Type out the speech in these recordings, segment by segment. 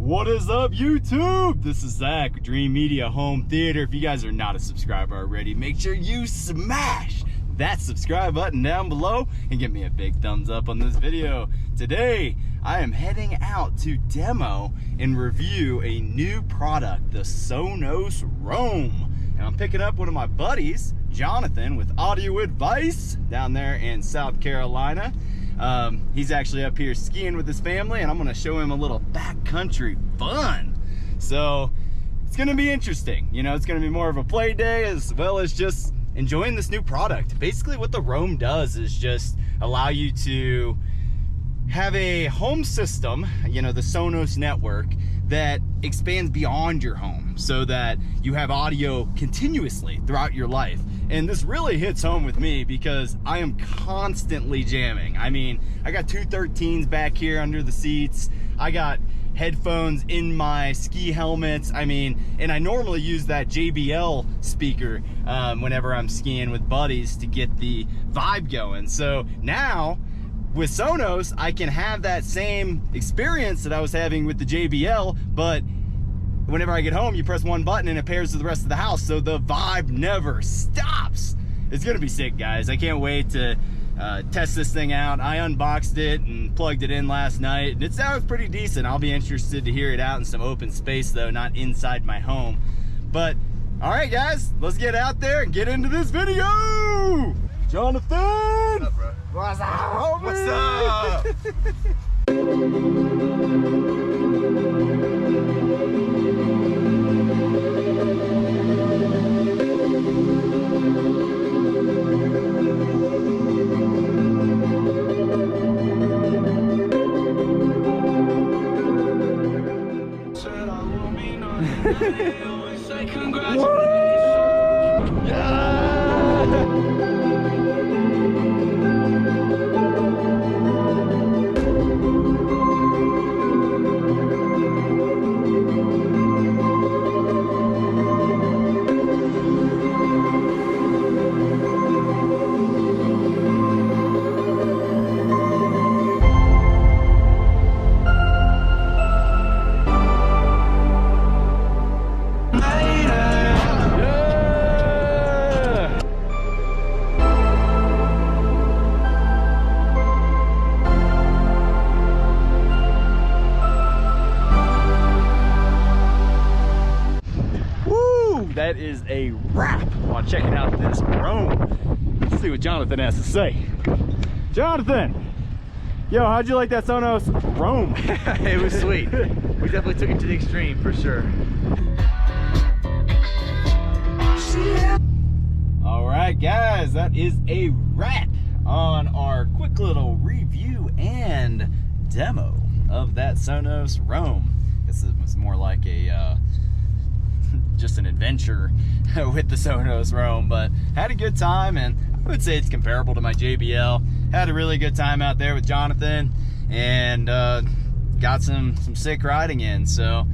What is up, YouTube? This is Zach with Dreamedia Home Theater. If you guys are not a subscriber already, make sure you smash that subscribe button down below and give me a big thumbs up on this video. Today, I am heading out to demo and review a new product, the Sonos Roam. And I'm picking up one of my buddies, Jonathan, with Audio Advice down there in South Carolina. He's actually up here skiing with his family, and I'm gonna show him a little backcountry fun. So it's gonna be interesting. You know, it's gonna be more of a play day as well as just enjoying this new product. Basically what the Roam does is just allow you to have a home system, you know, the Sonos network, that expands beyond your home so that you have audio continuously throughout your life. And this really hits home with me because I am constantly jamming. I mean, I got two 13s back here under the seats. I got headphones in my ski helmets. I mean, and I normally use that JBL speaker whenever I'm skiing with buddies to get the vibe going. So now, with Sonos, I can have that same experience that I was having with the JBL, but whenever I get home, you press one button and it pairs to the rest of the house, so the vibe never stops. It's gonna be sick, guys. I can't wait to test this thing out. I unboxed it and plugged it in last night, and it sounds pretty decent. I'll be interested to hear it out in some open space, though, not inside my home. But, all right, guys, let's get out there and get into this video. Jonathan! What's up, bro? What's up, homie? What's up? That is a wrap on checking out this Roam. Let's see what Jonathan has to say. Jonathan, yo, how'd you like that Sonos Roam? It was sweet. We definitely took it to the extreme for sure. All right, guys, that is a wrap on our quick little review and demo of that Sonos Roam. This was more like a just an adventure with the Sonos Roam, but had a good time, and I would say it's comparable to my JBL. Had a really good time out there with Jonathan, and got some sick riding in, so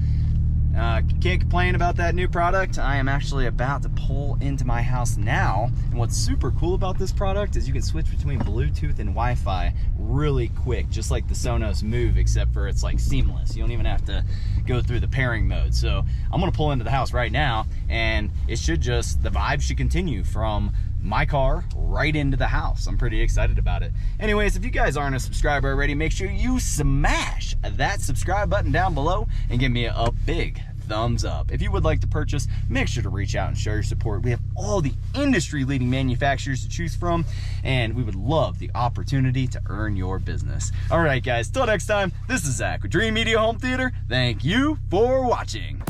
can't complain about that new product. I am actually about to pull into my house now, and what's super cool about this product is you can switch between Bluetooth and Wi-Fi really quick, just like the Sonos Move, except for it's like seamless. You don't even have to go through the pairing mode. So I'm gonna pull into the house right now, and it should just, the vibe should continue from my car right into the house. I'm pretty excited about it. Anyways, if you guys aren't a subscriber already, make sure you smash that subscribe button down below and give me a big thumbs up. If you would like to purchase, make sure to reach out and show your support. We have all the industry-leading manufacturers to choose from, and we would love the opportunity to earn your business. All right, guys, till next time, this is Zach with Dreamedia Home Theater. Thank you for watching.